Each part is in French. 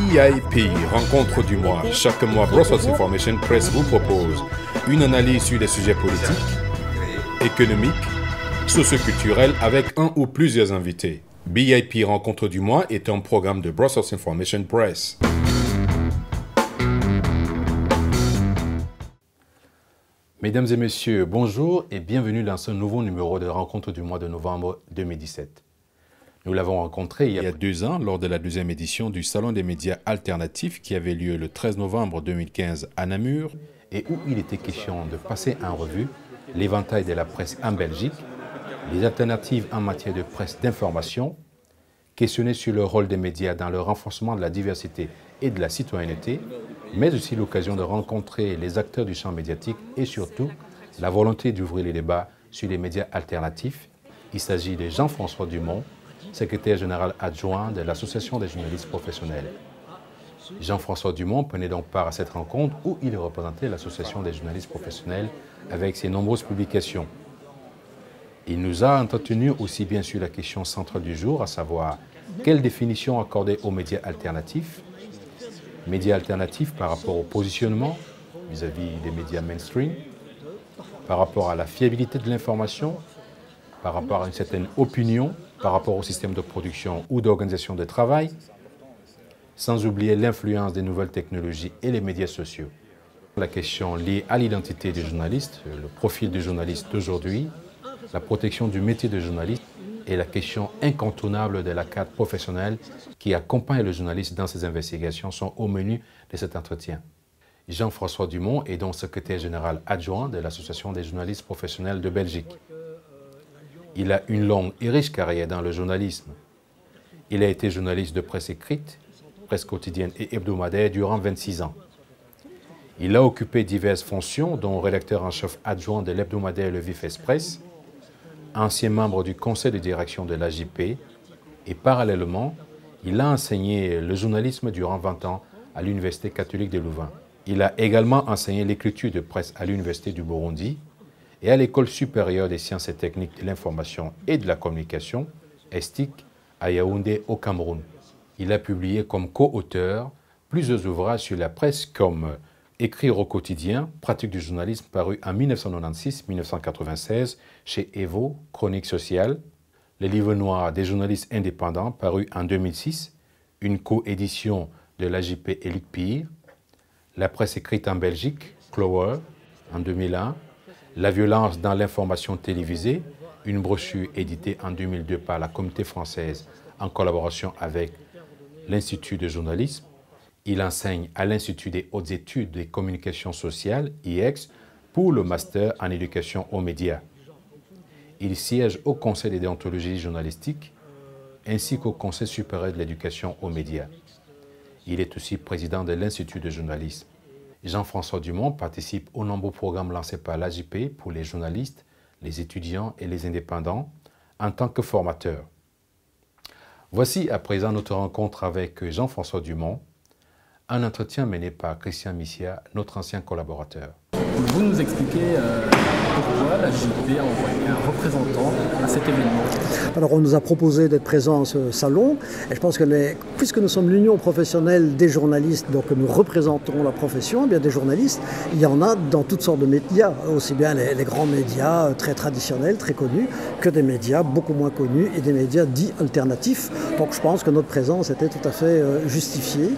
BIP, rencontre du mois. Chaque mois, Brussels Information Press vous propose une analyse sur des sujets politiques, économiques, socioculturels avec un ou plusieurs invités. BIP, rencontre du mois est un programme de Brussels Information Press. Mesdames et messieurs, bonjour et bienvenue dans ce nouveau numéro de Rencontre du mois de novembre 2017. Nous l'avons rencontré il y a 2 ans lors de la 2e édition du Salon des médias alternatifs qui avait lieu le 13 novembre 2015 à Namur et où il était question de passer en revue l'éventail de la presse en Belgique, les alternatives en matière de presse d'information, questionner sur le rôle des médias dans le renforcement de la diversité et de la citoyenneté, mais aussi l'occasion de rencontrer les acteurs du champ médiatique et surtout la volonté d'ouvrir les débats sur les médias alternatifs. Il s'agit de Jean-François Dumont, secrétaire général adjoint de l'Association des journalistes professionnels. Jean-François Dumont prenait donc part à cette rencontre où il représentait l'Association des journalistes professionnels avec ses nombreuses publications. Il nous a entretenu aussi bien sur la question centrale du jour, à savoir quelle définition accorder aux médias alternatifs par rapport au positionnement vis-à-vis des médias mainstream, par rapport à la fiabilité de l'information, par rapport à une certaine opinion, par rapport au système de production ou d'organisation de travail, sans oublier l'influence des nouvelles technologies et les médias sociaux. La question liée à l'identité des journalistes, le profil des journalistes d'aujourd'hui, la protection du métier de journaliste et la question incontournable de la carte professionnelle qui accompagne le journaliste dans ses investigations sont au menu de cet entretien. Jean-François Dumont est donc secrétaire général adjoint de l'Association des journalistes professionnels de Belgique. Il a une longue et riche carrière dans le journalisme. Il a été journaliste de presse écrite, presse quotidienne et hebdomadaire durant 26 ans. Il a occupé diverses fonctions, dont rédacteur en chef adjoint de l'hebdomadaire Le Vif Express, ancien membre du conseil de direction de l'AJP et parallèlement, il a enseigné le journalisme durant 20 ans à l'Université catholique de Louvain. Il a également enseigné l'écriture de presse à l'Université du Burundi et à l'École supérieure des sciences et techniques de l'information et de la communication, ESTIC, à Yaoundé au Cameroun. Il a publié comme co-auteur plusieurs ouvrages sur la presse comme Écrire au quotidien, pratique du journalisme paru en 1996-1996 chez Evo, Chronique sociale, Le livre noir des journalistes indépendants paru en 2006, une coédition de l'AJP et l'ICPIR, La presse écrite en Belgique, Clower, en 2001, La violence dans l'information télévisée, une brochure éditée en 2002 par la Communauté française en collaboration avec l'Institut de journalisme. Il enseigne à l'Institut des hautes études des communications sociales, IEX, pour le master en éducation aux médias. Il siège au Conseil de déontologie journalistique ainsi qu'au Conseil supérieur de l'éducation aux médias. Il est aussi président de l'Institut de journalisme. Jean-François Dumont participe aux nombreux programmes lancés par l'AJP pour les journalistes, les étudiants et les indépendants en tant que formateur. Voici à présent notre rencontre avec Jean-François Dumont, un entretien mené par Christian Missia, notre ancien collaborateur. Vous nous expliquez pourquoi la JP a envoyé un représentant à cet événement. Alors on nous a proposé d'être présents à ce salon et je pense que puisque nous sommes l'union professionnelle des journalistes, donc nous représentons la profession, eh bien des journalistes, il y en a dans toutes sortes de médias, aussi bien les grands médias très traditionnels, très connus, que des médias beaucoup moins connus et des médias dits alternatifs. Donc je pense que notre présence était tout à fait justifiée.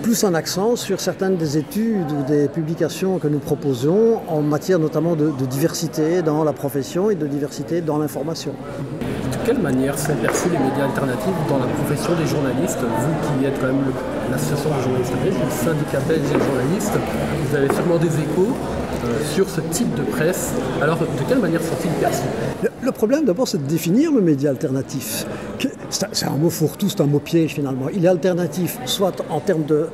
Plus un accent sur certaines des études ou des publications que nous proposons en matière notamment de diversité dans la profession et de diversité dans l'information. De quelle manière sont perçus les médias alternatifs dans la profession des journalistes? Vous qui êtes quand même l'association des journalistes belges, le syndicat belge des journalistes, vous avez sûrement des échos sur ce type de presse. Alors de quelle manière sont-ils perçus? Le problème d'abord c'est de définir le média alternatif. C'est un mot fourre-tout, c'est un mot piège finalement. Il est alternatif soit en termes de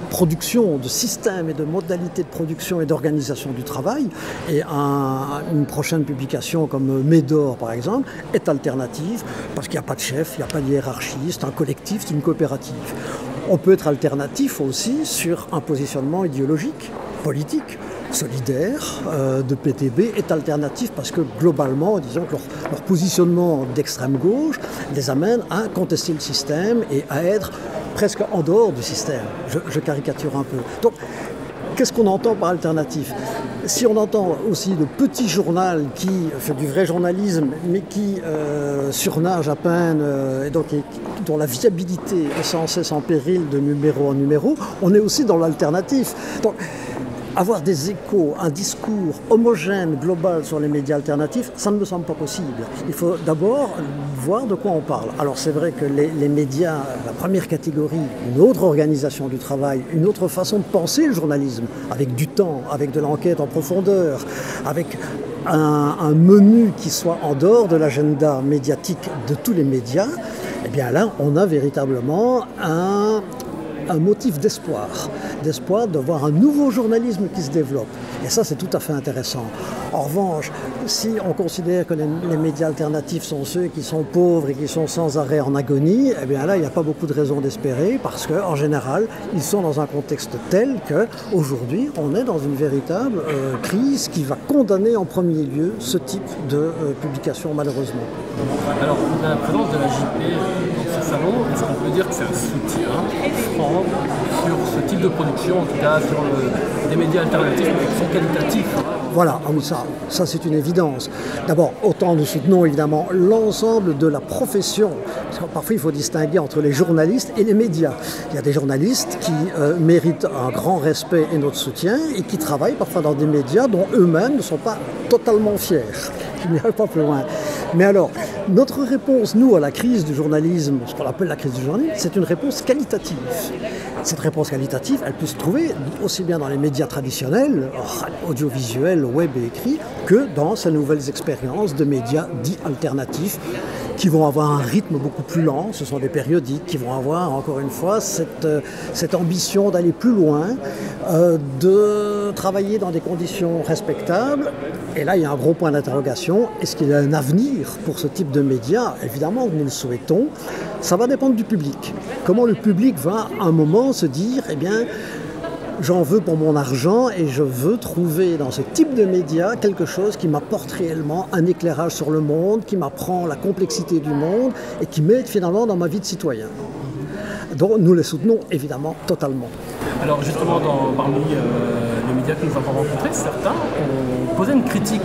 production, de système et de modalités de production et d'organisation du travail. Et une prochaine publication comme Médor par exemple est alternative parce qu'il n'y a pas de chef, il n'y a pas de hiérarchie, c'est un collectif, c'est une coopérative. On peut être alternatif aussi sur un positionnement idéologique, politique. solidaire de PTB est alternatif parce que globalement, disons que leur positionnement d'extrême gauche les amène à contester le système et à être presque en dehors du système. Je caricature un peu. Donc, qu'est-ce qu'on entend par alternatif? Si on entend aussi le petit journal qui fait du vrai journalisme, mais qui surnage à peine, et donc dont la viabilité est sans cesse en péril de numéro en numéro, on est aussi dans l'alternatif. Donc, avoir des échos, un discours homogène, global sur les médias alternatifs, ça ne me semble pas possible. Il faut d'abord voir de quoi on parle. Alors c'est vrai que les médias, la première catégorie, une autre organisation du travail, une autre façon de penser le journalisme, avec du temps, avec de l'enquête en profondeur, avec un menu qui soit en dehors de l'agenda médiatique de tous les médias, eh bien là, on a véritablement un motif d'espoir de voir un nouveau journalisme qui se développe. Et ça, c'est tout à fait intéressant. En revanche, si on considère que les médias alternatifs sont ceux qui sont pauvres et qui sont sans arrêt en agonie, eh bien là, il n'y a pas beaucoup de raisons d'espérer parce qu'en général, ils sont dans un contexte tel qu'aujourd'hui, on est dans une véritable crise qui va condamner en premier lieu ce type de publication, malheureusement. Alors, la présence de la JP dans ce salon, est-ce qu'on peut dire que c'est un soutien franc sur ce type de production, en tout cas sur des médias alternatifs mais qui sont qualitatifs? Voilà, ça c'est une évidence. D'abord, autant nous soutenons évidemment l'ensemble de la profession, parce que parfois il faut distinguer entre les journalistes et les médias. Il y a des journalistes qui méritent un grand respect et notre soutien et qui travaillent parfois dans des médias dont eux-mêmes ne sont pas totalement fiers. Je n'irai pas plus loin. Mais alors, notre réponse, nous, à la crise du journalisme, ce qu'on appelle la crise du journalisme, c'est une réponse qualitative. Cette réponse qualitative, elle peut se trouver aussi bien dans les médias traditionnels, audiovisuels, web et écrits, que dans ces nouvelles expériences de médias dits alternatifs, qui vont avoir un rythme beaucoup plus lent, ce sont des périodiques qui vont avoir, encore une fois, cette ambition d'aller plus loin, de travailler dans des conditions respectables. Et là, il y a un gros point d'interrogation. Est-ce qu'il y a un avenir pour ce type de médias? Évidemment, nous le souhaitons. Ça va dépendre du public. Comment le public va, à un moment, se dire, eh bien, j'en veux pour mon argent et je veux trouver dans ce type de médias quelque chose qui m'apporte réellement un éclairage sur le monde, qui m'apprend la complexité du monde et qui m'aide finalement dans ma vie de citoyen. Donc nous les soutenons évidemment totalement. Alors justement, parmi les médias que nous avons rencontrés, certains ont posé une critique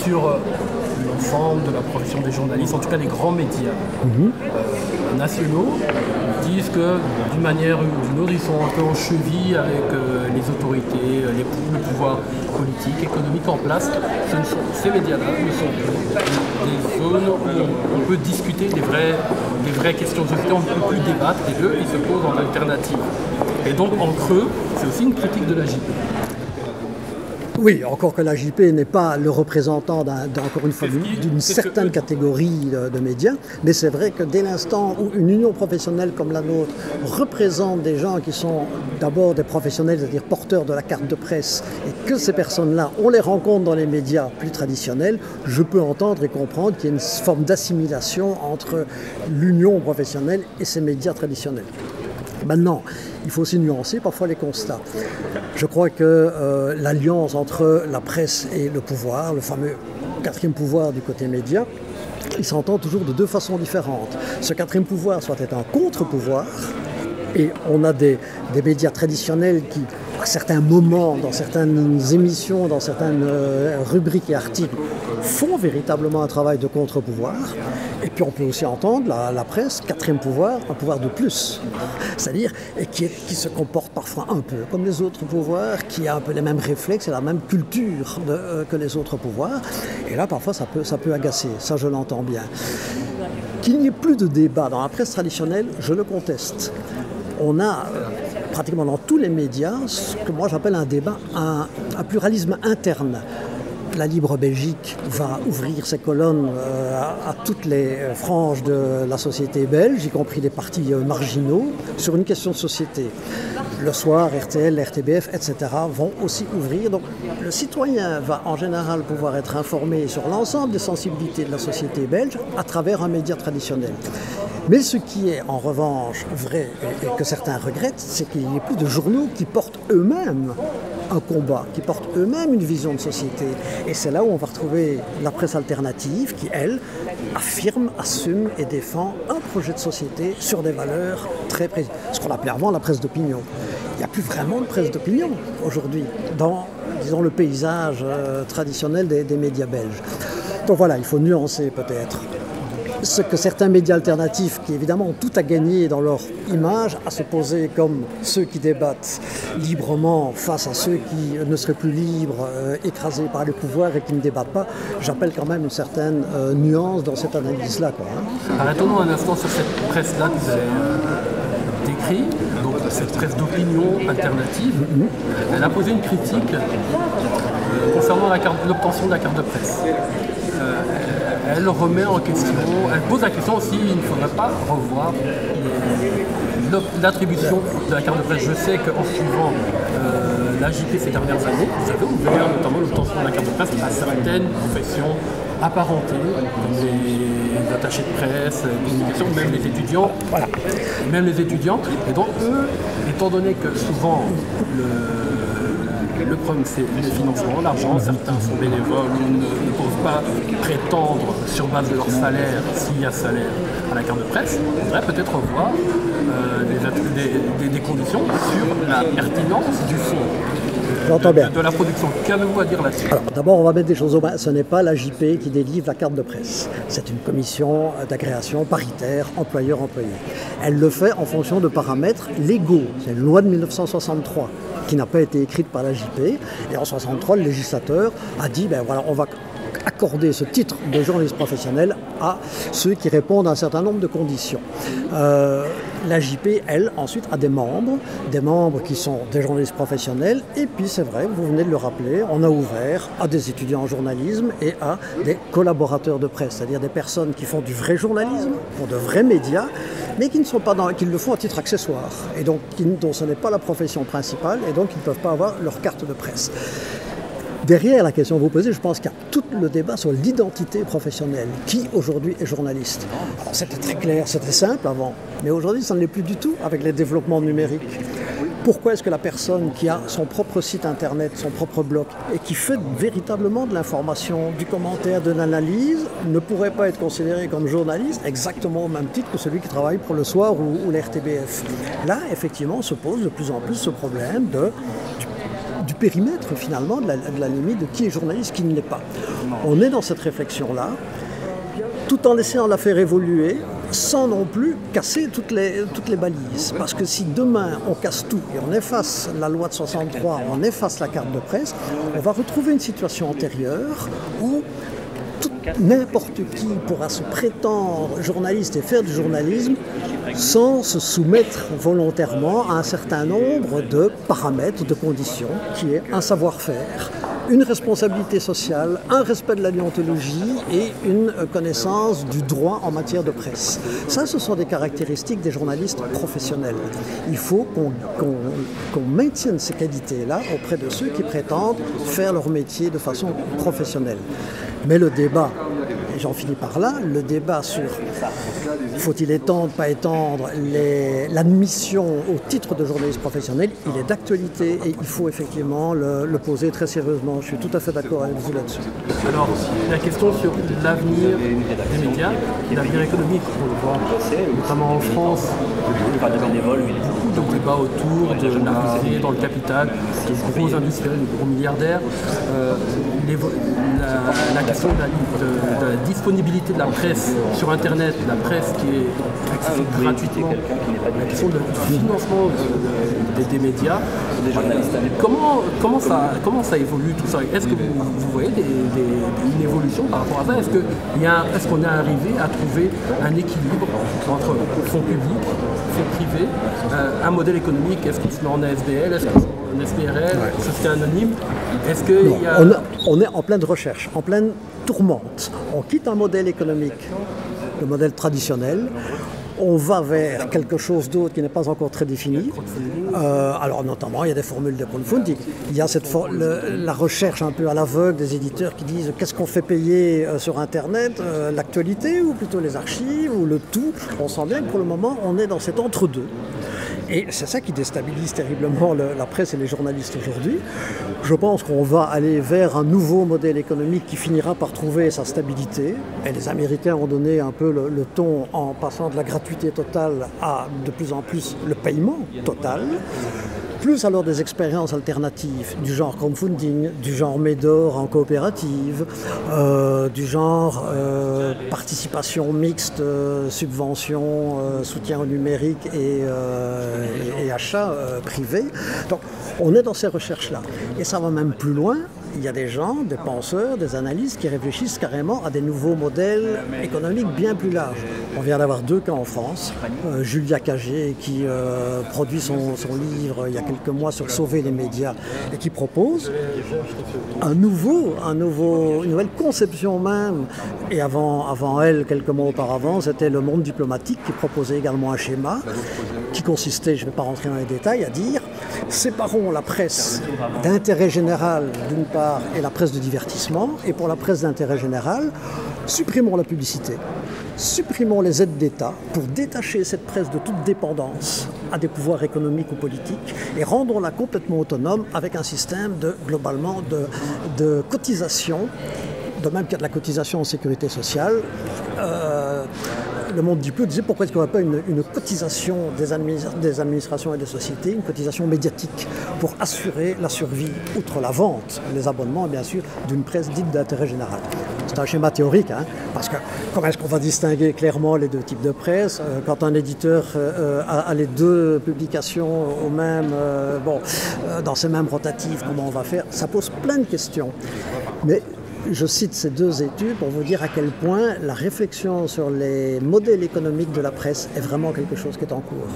sur l'ensemble de la profession des journalistes, en tout cas les grands médias nationaux, disent que d'une manière ou d'une autre, ils sont un peu en cheville avec les autorités, le pouvoir politique, économique en place. Ces médias-là ne sont des zones où on peut discuter des vraies questions de société, on ne peut plus débattre, et eux, ils se posent en alternative. Et donc, en creux, c'est aussi une critique de la JP. Oui, encore que la JP n'est pas le représentant encore une fois d'une certaine catégorie de médias, mais c'est vrai que dès l'instant où une union professionnelle comme la nôtre représente des gens qui sont d'abord des professionnels, c'est-à-dire porteurs de la carte de presse, et que ces personnes-là, on les rencontre dans les médias plus traditionnels, je peux entendre et comprendre qu'il y a une forme d'assimilation entre l'union professionnelle et ces médias traditionnels. Maintenant, il faut aussi nuancer parfois les constats. Je crois que l'alliance entre la presse et le pouvoir, le fameux quatrième pouvoir du côté média, il s'entend toujours de deux façons différentes. Ce quatrième pouvoir soit être un contre-pouvoir, et on a des médias traditionnels qui, à certains moments, dans certaines émissions, dans certaines rubriques et articles, font véritablement un travail de contre-pouvoir. Et puis on peut aussi entendre la presse, quatrième pouvoir, un pouvoir de plus. C'est-à-dire qui se comporte parfois un peu comme les autres pouvoirs, qui a un peu les mêmes réflexes et la même culture que les autres pouvoirs. Et là, parfois, ça peut agacer. Ça, je l'entends bien. Qu'il n'y ait plus de débat dans la presse traditionnelle, je le conteste. On a pratiquement dans tous les médias ce que moi j'appelle un débat, un pluralisme interne. La Libre Belgique va ouvrir ses colonnes à toutes les franges de la société belge, y compris les partis marginaux, sur une question de société. Le Soir, RTL, RTBF, etc. vont aussi ouvrir. Donc le citoyen va en général pouvoir être informé sur l'ensemble des sensibilités de la société belge à travers un média traditionnel. Mais ce qui est en revanche vrai et que certains regrettent, c'est qu'il n'y ait plus de journaux qui portent eux-mêmes un combat, qui portent eux-mêmes une vision de société. Et c'est là où on va retrouver la presse alternative qui, elle, affirme, assume et défend un projet de société sur des valeurs très précises. Ce qu'on appelait avant la presse d'opinion. Il n'y a plus vraiment de presse d'opinion aujourd'hui dans, disons, le paysage traditionnel des médias belges. Donc voilà, il faut nuancer peut-être. Ce que certains médias alternatifs, qui évidemment ont tout à gagner dans leur image, à se poser comme ceux qui débattent librement face à ceux qui ne seraient plus libres, écrasés par le pouvoir et qui ne débattent pas, j'appelle quand même une certaine nuance dans cette analyse-là. Arrêtons-nous un instant sur cette presse-là que vous avez décrit, donc cette presse d'opinion alternative. Elle a posé une critique concernant l'obtention de la carte de presse. Elle remet en question, elle pose la question si il ne faudrait pas revoir l'attribution de la carte de presse. Je sais qu'en suivant l'AJP ces dernières années, vous avez ouvert notamment l'obtention de la carte de presse à certaines professions apparentées, comme les attachés de presse, communication, même les étudiants. Voilà. Même les étudiants. Et donc eux, étant donné que souvent le problème, c'est le financement, l'argent. Certains sont bénévoles ou ne peuvent pas prétendre sur base de leur salaire, s'il y a salaire, à la carte de presse. On devrait peut-être revoir des conditions sur la pertinence du fonds. J'entends bien. De la production. Qu'avez-vous à dire là-dessus? Alors, d'abord, on va mettre des choses au bas. Ce n'est pas l'AJP qui délivre la carte de presse. C'est une commission d'agréation paritaire employeur-employé. Elle le fait en fonction de paramètres légaux. C'est une loi de 1963 qui n'a pas été écrite par l'AJP. Et en 1963, le législateur a dit, ben voilà, on va accorder ce titre de journaliste professionnel à ceux qui répondent à un certain nombre de conditions. L'AJP, elle, ensuite, a des membres qui sont des journalistes professionnels, et puis c'est vrai, vous venez de le rappeler, on a ouvert à des étudiants en journalisme et à des collaborateurs de presse, c'est-à-dire des personnes qui font du vrai journalisme, pour de vrais médias, mais qui le font à titre accessoire, et donc dont ce n'est pas la profession principale, et donc ils ne peuvent pas avoir leur carte de presse. Derrière la question que vous posez, je pense qu'il y a tout le débat sur l'identité professionnelle. Qui aujourd'hui est journaliste? Alors c'était très clair, c'était simple avant, mais aujourd'hui ça ne l'est plus du tout avec les développements numériques. Pourquoi est-ce que la personne qui a son propre site internet, son propre blog, et qui fait véritablement de l'information, du commentaire, de l'analyse, ne pourrait pas être considérée comme journaliste exactement au même titre que celui qui travaille pour le Soir ou l'RTBF? Là, effectivement, se pose de plus en plus ce problème du périmètre finalement, de la limite de qui est journaliste, qui ne l'est pas. On est dans cette réflexion-là, tout en essayant de la faire évoluer, sans non plus casser toutes les balises. Parce que si demain on casse tout et on efface la loi de 63, on efface la carte de presse, on va retrouver une situation antérieure où n'importe qui pourra se prétendre journaliste et faire du journalisme sans se soumettre volontairement à un certain nombre de paramètres, de conditions, qui est un savoir-faire, une responsabilité sociale, un respect de la déontologie et une connaissance du droit en matière de presse. Ça, ce sont des caractéristiques des journalistes professionnels. Il faut qu'on maintienne ces qualités-là auprès de ceux qui prétendent faire leur métier de façon professionnelle. Mais le débat, et j'en finis par là, le débat sur faut-il étendre, pas étendre l'admission au titre de journaliste professionnel, il est d'actualité et il faut effectivement le poser très sérieusement. Je suis tout à fait d'accord avec vous là-dessus. Alors, la question sur l'avenir des médias, l'avenir économique, on le voit notamment en France, beaucoup de débats autour de l'arrivée dans le capital de gros industriels, de gros milliardaires. La question de la disponibilité de la presse sur Internet, la presse qui est accessible gratuitement, la question du financement des médias, comment ça évolue tout ça? Est-ce que vous voyez une évolution par rapport à ça? Est-ce qu'on est arrivé à trouver un équilibre entre fonds publics, fonds privés, un modèle économique? Est-ce qu'on se met en ASBL? Est-ce qu'on se met en SPRL, société anonyme? Est-ce qu'il y a... On est en pleine recherche, en pleine tourmente. On quitte un modèle économique, le modèle traditionnel. On va vers quelque chose d'autre qui n'est pas encore très défini. Alors notamment, il y a des formules de crowdfunding. Il y a la recherche un peu à l'aveugle des éditeurs qui disent qu'est-ce qu'on fait payer sur Internet, l'actualité ou plutôt les archives ou le tout. On sent bien que pour le moment, on est dans cet entre-deux. Et c'est ça qui déstabilise terriblement la presse et les journalistes aujourd'hui. Je pense qu'on va aller vers un nouveau modèle économique qui finira par trouver sa stabilité. Et les Américains ont donné un peu le ton en passant de la gratuité totale à de plus en plus le paiement total. Plus alors des expériences alternatives du genre crowdfunding, du genre Médor en coopérative, du genre participation mixte, subvention, soutien au numérique et achat privé. Donc on est dans ces recherches-là. Et ça va même plus loin. Il y a des gens, des penseurs, des analystes qui réfléchissent carrément à des nouveaux modèles économiques bien plus larges. On vient d'avoir 2 cas en France. Julia Cagé qui produit son livre il y a quelques mois sur sauver les médias et qui propose une nouvelle conception même. Et avant elle, quelques mois auparavant, c'était Le Monde diplomatique qui proposait également un schéma qui consistait, je ne vais pas rentrer dans les détails, à dire séparons la presse d'intérêt général d'une part et la presse de divertissement, et pour la presse d'intérêt général, supprimons la publicité, supprimons les aides d'État pour détacher cette presse de toute dépendance à des pouvoirs économiques ou politiques et rendons-la complètement autonome avec un système globalement de cotisation, de même qu'il y a de la cotisation en sécurité sociale. Le Monde Diplo disait pourquoi est-ce qu'il n'y aurait pas une cotisation des administrations et des sociétés, une cotisation médiatique pour assurer la survie, outre la vente, les abonnements bien sûr, d'une presse dite d'intérêt général. C'est un schéma théorique, parce que comment est-ce qu'on va distinguer clairement les 2 types de presse quand un éditeur a les 2 publications dans ces mêmes rotatives, comment on va faire? Ça pose plein de questions. Mais je cite ces 2 études pour vous dire à quel point la réflexion sur les modèles économiques de la presse est vraiment quelque chose qui est en cours.